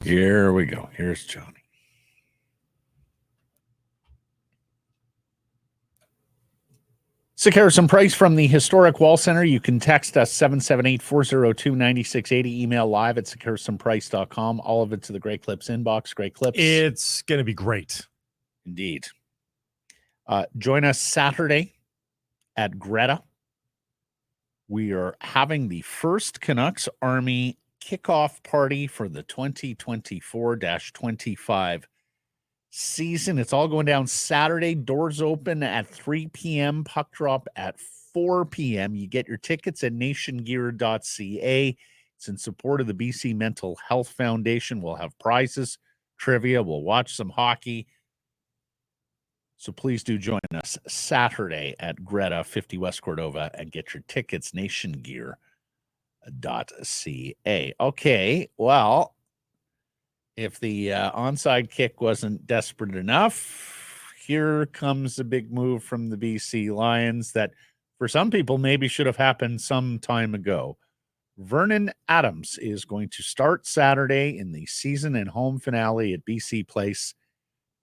Here we go. Here's Johnny. Sekeres and Price from the Historic Wall Center. You can text us 778-402-9680. Email live at sekeresandprice.com. All of it to the Great Clips inbox. Great Clips. It's going to be great. Indeed. Join us Saturday at Greta. We are having the first Canucks Army kickoff party for the 2024-25 season. It's all going down Saturday. Doors open at 3 p.m. Puck drop at 4 p.m. You get your tickets at nationgear.ca. It's in support of the BC Mental Health Foundation. We'll have prizes, trivia. We'll watch some hockey. So please do join us Saturday at Greta, 50 West Cordova, and get your tickets, nationgear.ca. Okay, well, if the onside kick wasn't desperate enough, here comes a big move from the BC Lions that for some people maybe should have happened some time ago. Vernon Adams is going to start Saturday in the season and home finale at BC Place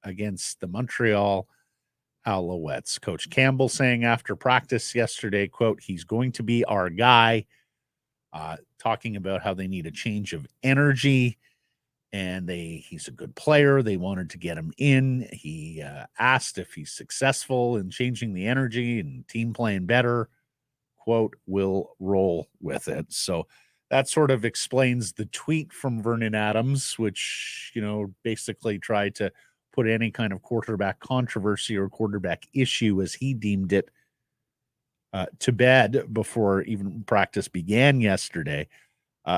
against the Montreal Alouettes. Coach Campbell saying after practice yesterday, quote, he's going to be our guy, talking about how they need a change of energy. And he's a good player. They wanted to get him in. He asked if he's successful in changing the energy and team playing better. Quote, we'll roll with it. So that sort of explains the tweet from Vernon Adams, which, basically tried to put any kind of quarterback controversy or quarterback issue, as he deemed it, to bed before even practice began yesterday.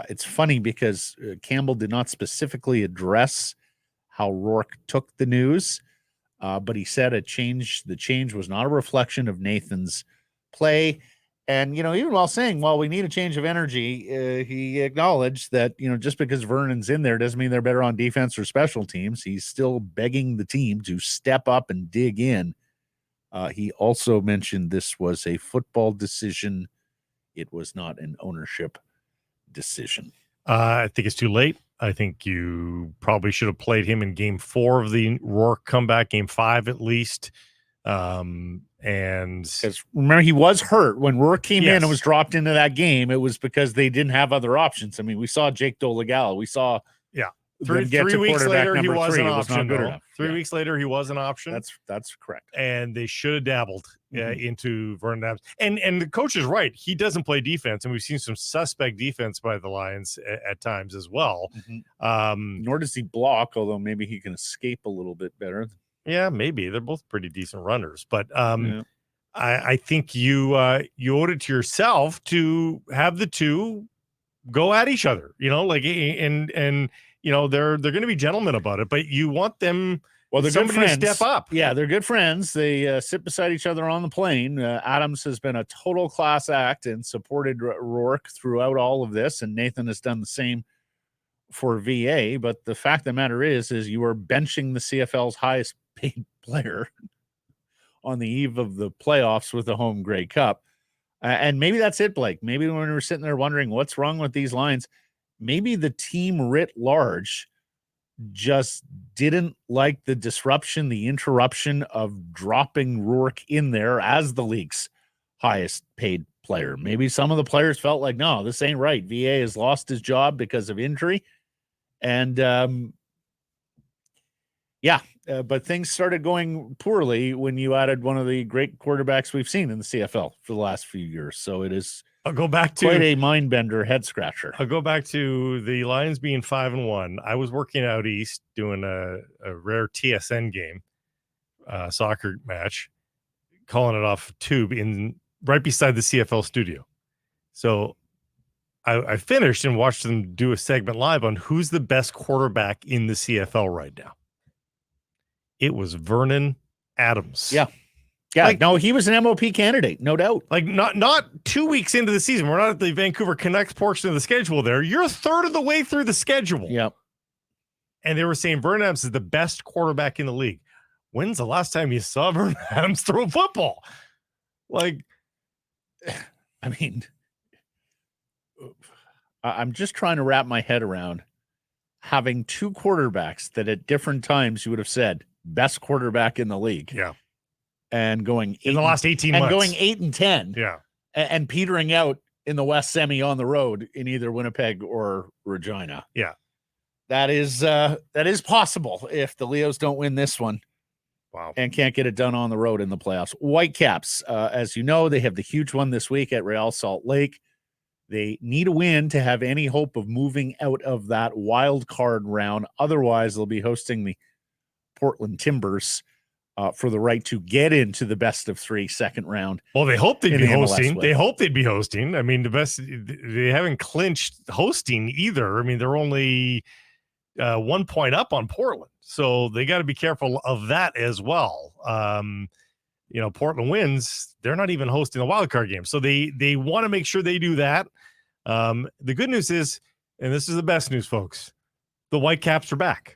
It's funny because Campbell did not specifically address how Rourke took the news, but he said the change was not a reflection of Nathan's play. And, even while saying, well, we need a change of energy, he acknowledged that, just because Vernon's in there doesn't mean they're better on defense or special teams. He's still begging the team to step up and dig in. He also mentioned this was a football decision. It was not an ownership decision. I think it's too late. I think you probably should have played him in game 4 of the Rourke comeback, game 5 at least. And because remember, he was hurt when Rourke came in and was dropped into that game. It was because they didn't have other options. I mean, we saw Jake Dolegala. We saw 3 weeks later he was an option. Good enough. 3 weeks later he was an option. That's correct. And they should have dabbled into Vernon Adams. And the coach is right. He doesn't play defense, and we've seen some suspect defense by the Lions at times as well. Nor does he block, although maybe he can escape a little bit better. Yeah, maybe. They're both pretty decent runners. But I think you owed it to yourself to have the two go at each other, and they're going to be gentlemen about it, but you want them. Well, they're somebody good friends. To step up. Yeah, they're good friends. They sit beside each other on the plane. Adams has been a total class act and supported Rourke throughout all of this, and Nathan has done the same for VA. But the fact of the matter is you are benching the CFL's highest paid player on the eve of the playoffs with the home Grey Cup. And maybe that's it, Blake. Maybe when we were sitting there wondering what's wrong with these lines, maybe the team writ large just didn't like the disruption, the interruption of dropping Rourke in there as the league's highest paid player. Maybe some of the players felt like, no, this ain't right. VA has lost his job because of injury. And but things started going poorly when you added one of the great quarterbacks we've seen in the CFL for the last few years. So it is I'll go back to quite a mind bender, head scratcher. I'll go back to the Lions being 5-1. I was working out east doing a rare TSN game, soccer match, calling it off tube right beside the CFL studio. So I finished and watched them do a segment live on who's the best quarterback in the CFL right now. It was Vernon Adams. Yeah. Yeah, no, he was an MOP candidate, no doubt. Like not 2 weeks into the season. We're not at the Vancouver Canucks portion of the schedule there. You're a third of the way through the schedule. Yep. And they were saying Vernon Adams is the best quarterback in the league. When's the last time you saw Vernon Adams throw a football? Like, I mean, I'm just trying to wrap my head around having two quarterbacks that at different times you would have said best quarterback in the league. Yeah. And going in the last 18 and months. going 8-10. Yeah. And petering out in the West Semi on the road in either Winnipeg or Regina. Yeah. That is possible if the Leos don't win this one. Wow. And can't get it done on the road in the playoffs. Whitecaps, as you know, they have the huge one this week at Real Salt Lake. They need a win to have any hope of moving out of that wild card round. Otherwise, they'll be hosting the Portland Timbers for the right to get into the best of 3 second round. Well, they hope they'd be hosting. They hope they'd be hosting. I mean, they haven't clinched hosting either. I mean, they're only 1 point up on Portland. So they got to be careful of that as well. Portland wins. They're not even hosting the wild card game. So they want to make sure they do that. The good news is, and this is the best news, folks, the Whitecaps are back.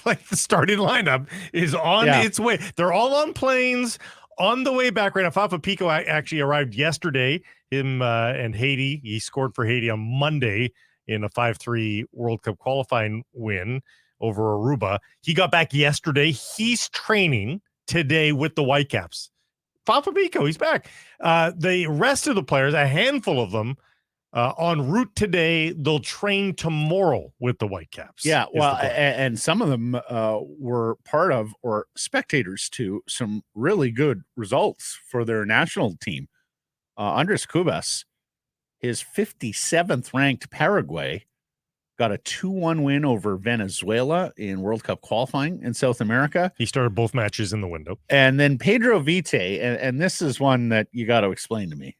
Like the starting lineup is on its way. They're all on planes on the way back right now. Fafa Pico actually arrived yesterday. Him and Haiti. He scored for Haiti on Monday in a 5-3 World Cup qualifying win over Aruba. He got back yesterday. He's training today with the Whitecaps. Fafa Pico, he's back. The rest of the players, a handful of them, en route today. They'll train tomorrow with the Whitecaps. Yeah, well, and some of them were part of or spectators to some really good results for their national team. Andres Cubas, his 57th ranked Paraguay, got a 2-1 win over Venezuela in World Cup qualifying in South America. He started both matches in the window. And then Pedro Vite, and this is one that you got to explain to me.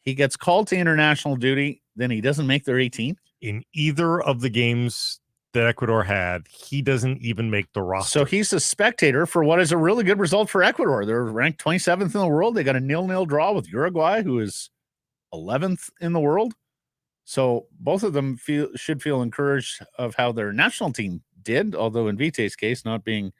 He gets called to international duty, then he doesn't make their 18. In either of the games that Ecuador had, he doesn't even make the roster. So he's a spectator for what is a really good result for Ecuador. They're ranked 27th in the world. They got a 0-0 draw with Uruguay, who is 11th in the world. So both of them should feel encouraged of how their national team did, although in Vite's case, not being.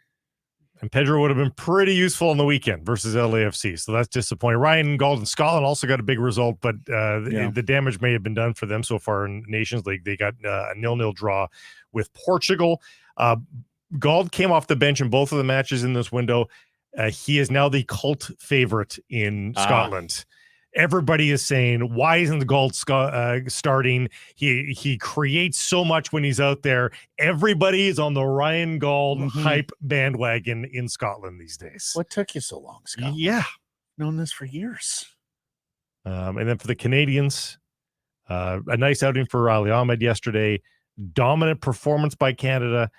And Pedro would have been pretty useful on the weekend versus LAFC. So that's disappointing. Ryan Gauld and Scotland also got a big result, but the damage may have been done for them so far in Nations League. They got a 0-0 draw with Portugal. Gauld came off the bench in both of the matches in this window. He is now the cult favorite in Scotland. Everybody is saying, why isn't the Gauld starting? He creates so much when he's out there. Everybody is on the Ryan Gauld hype bandwagon in Scotland these days. What took you so long, Scott? Yeah. Known this for years. And then for the Canadians, a nice outing for Ali Ahmed yesterday. Dominant performance by Canada.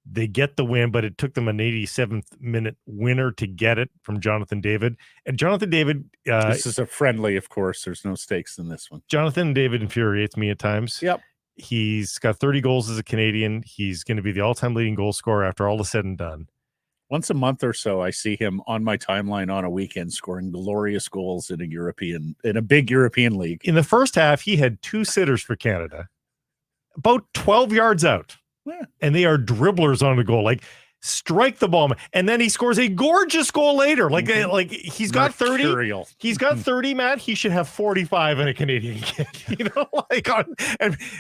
They get the win, but it took them an 87th minute winner to get it from Jonathan David. And Jonathan David... this is a friendly, of course. There's no stakes in this one. Jonathan David infuriates me at times. Yep. He's got 30 goals as a Canadian. He's going to be the all-time leading goal scorer after all is said and done. Once a month or so, I see him on my timeline on a weekend scoring glorious goals in a big European league. In the first half, he had 2 sitters for Canada, about 12 yards out. Yeah. And they are dribblers on the goal. Like, strike the ball. And then he scores a gorgeous goal later. Like he's got 30. He's got 30, Matt. He should have 45 in a Canadian kid.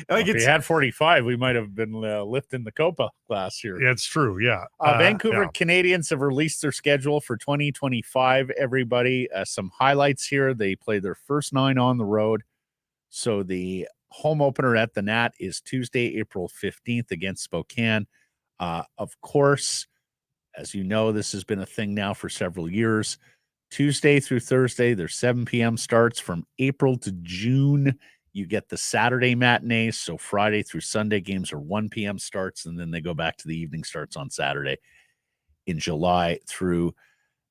If he had 45, we might have been lifting the Copa last year. That's true. Yeah. Vancouver Canadians have released their schedule for 2025. Everybody, some highlights here. They play their first 9 on the road. So the home opener at the Nat is Tuesday, April 15th against Spokane. Of course, as you know, this has been a thing now for several years. Tuesday through Thursday, there's 7 p.m. starts. From April to June, you get the Saturday matinees. So Friday through Sunday games are 1 p.m. starts, and then they go back to the evening starts on Saturday. In July through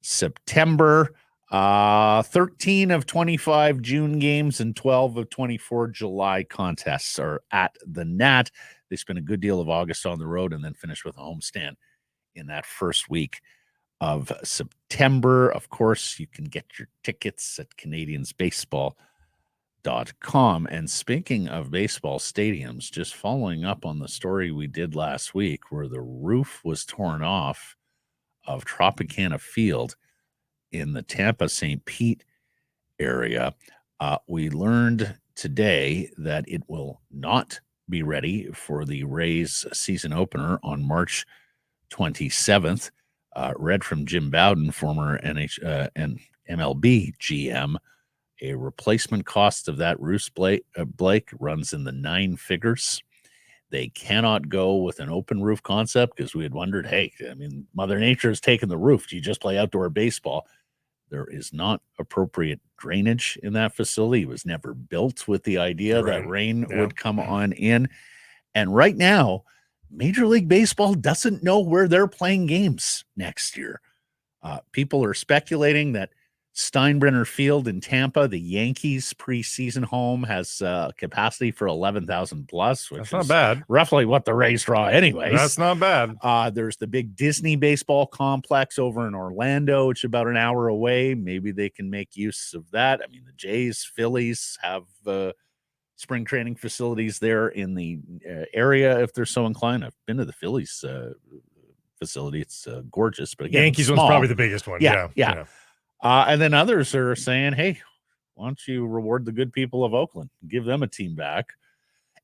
September, 13 of 25 June games and 12 of 24 July contests are at the Nat. They spend a good deal of August on the road and then finish with a homestand in that first week of September. Of course, you can get your tickets at CanadiansBaseball.com. And speaking of baseball stadiums, just following up on the story we did last week where the roof was torn off of Tropicana Field in the Tampa St. Pete area, we learned today that it will not be ready for the Rays season opener on March 27th. Read from Jim Bowden, former and MLB GM, a replacement cost of that Roos Blake runs in the 9 figures. They cannot go with an open roof concept because we had wondered, hey, I mean, Mother Nature has taken the roof. Do you just play outdoor baseball? There is not appropriate drainage in that facility. It was never built with the idea that rain would come on in. And right now, Major League Baseball doesn't know where they're playing games next year. People are speculating that Steinbrenner Field in Tampa, the Yankees preseason home, has capacity for 11,000 plus, which is not bad. Roughly what the Rays draw anyways. That's not bad. There's the big Disney baseball complex over in Orlando, which is about an hour away. Maybe they can make use of that. I mean, the Jays, Phillies have spring training facilities there in the area if they're so inclined. I've been to the Phillies facility. It's gorgeous, but again, Yankees one's probably the biggest one. Yeah. And then others are saying, hey, why don't you reward the good people of Oakland, give them a team back?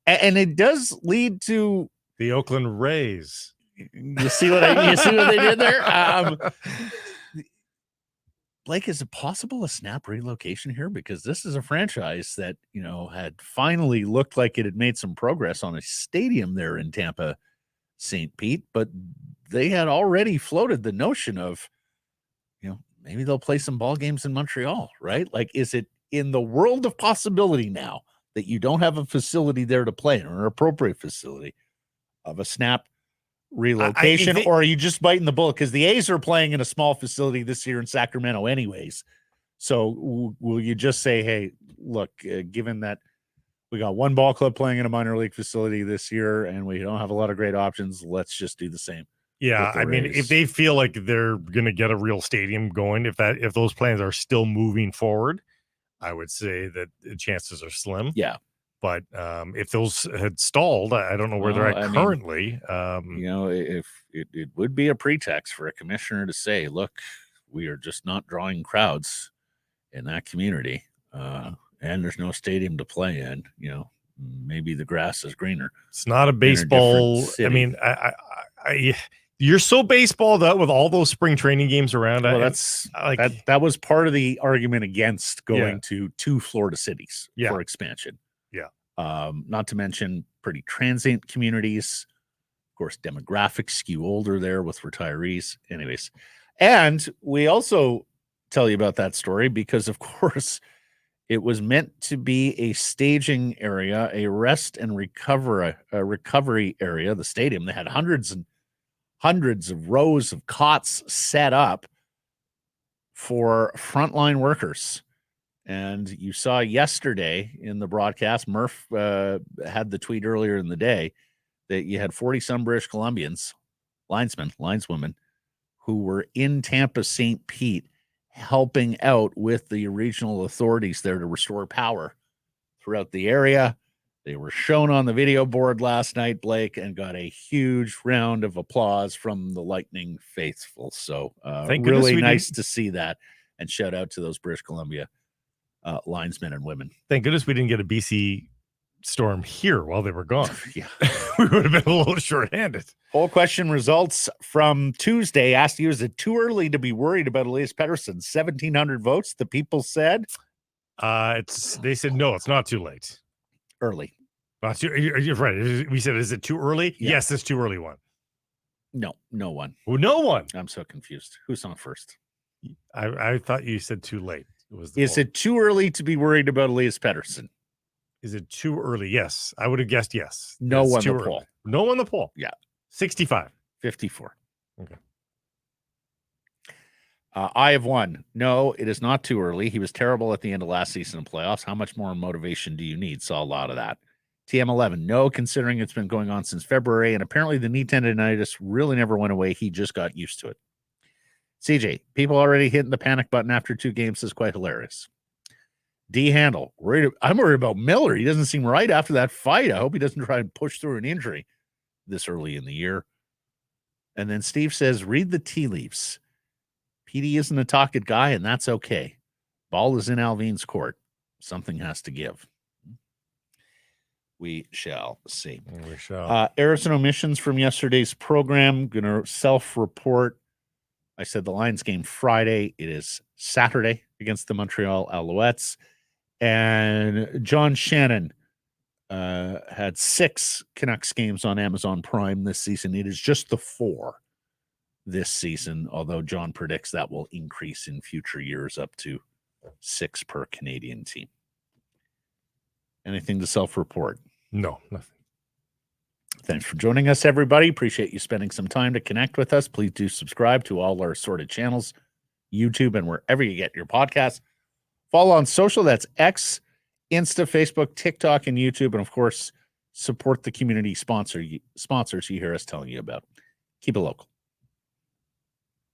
And it does lead to the Oakland Rays. You see what they did there? Blake, is it possible a snap relocation here? Because this is a franchise that, had finally looked like it had made some progress on a stadium there in Tampa, St. Pete, but they had already floated the notion of, maybe they'll play some ball games in Montreal, right? Like, is it in the world of possibility now that you don't have a facility there to play in, or an appropriate facility of a snap relocation, or are you just biting the bullet? Because the A's are playing in a small facility this year in Sacramento anyways. So will you just say, hey, look, given that we got one ball club playing in a minor league facility this year and we don't have a lot of great options, let's just do the same. Yeah, I mean, if they feel like they're going to get a real stadium going, if those plans are still moving forward, I would say that the chances are slim. Yeah. But if those had stalled, I don't know where they're at currently. If it would be a pretext for a commissioner to say, look, we are just not drawing crowds in that community, and there's no stadium to play in, maybe the grass is greener. It's not a baseball. I mean, you're so baseballed out with all those spring training games around. Well, that was part of the argument against going to 2 Florida cities for expansion. Yeah. Not to mention pretty transient communities. Of course, demographics skew older there with retirees. Anyways, and we also tell you about that story because, of course, it was meant to be a staging area, a rest and recovery area. The stadium, they had hundreds and hundreds of rows of cots set up for frontline workers. And you saw yesterday in the broadcast, Murph had the tweet earlier in the day that you had 40-some British Columbians, lineswomen, who were in Tampa, St. Pete, helping out with the regional authorities there to restore power throughout the area. They were shown on the video board last night, Blake, and got a huge round of applause from the Lightning faithful. So really nice to see that. And shout out to those British Columbia linesmen and women. Thank goodness we didn't get a BC storm here while they were gone. Yeah. We would have been a little short-handed. Poll question results from Tuesday asked you, is it too early to be worried about Elias Pettersson? 1,700 votes. The people said? They said, no, it's not too late. Early. You're right. We said, is it too early? Yeah. Yes, it's too early one. No one. Well, no one. I'm so confused. Who's on first? I thought you said too late. Is it too early to be worried about Elias Pettersson? Is it too early? Yes. I would have guessed yes. No one the poll. No one the poll. Yeah. 65. 54. Okay. I have won. No, it is not too early. He was terrible at the end of last season in playoffs. How much more motivation do you need? Saw a lot of that. TM11. No, considering it's been going on since February, and apparently the knee tendonitis really never went away. He just got used to it. CJ, people already hitting the panic button after 2 games is quite hilarious. D Handle, I'm worried about Miller. He doesn't seem right after that fight. I hope he doesn't try and push through an injury this early in the year. And then Steve says, read the tea leaves. PD isn't a talkative guy, and that's okay. Ball is in Alvin's court. Something has to give. We shall see. We shall. Errors and omissions from yesterday's program. Going to self-report. I said the Lions game Friday. It is Saturday against the Montreal Alouettes. And John Shannon had 6 Canucks games on Amazon Prime this season. It is just the 4 this season, although John predicts that will increase in future years up to 6 per Canadian team. Anything to self-report? No, nothing. Thanks for joining us, everybody. Appreciate you spending some time to connect with us. Please do subscribe to all our assorted channels, YouTube, and wherever you get your podcasts. Follow on social. That's X, Insta, Facebook, TikTok, and YouTube. And, of course, support the community sponsors you hear us telling you about. Keep it local.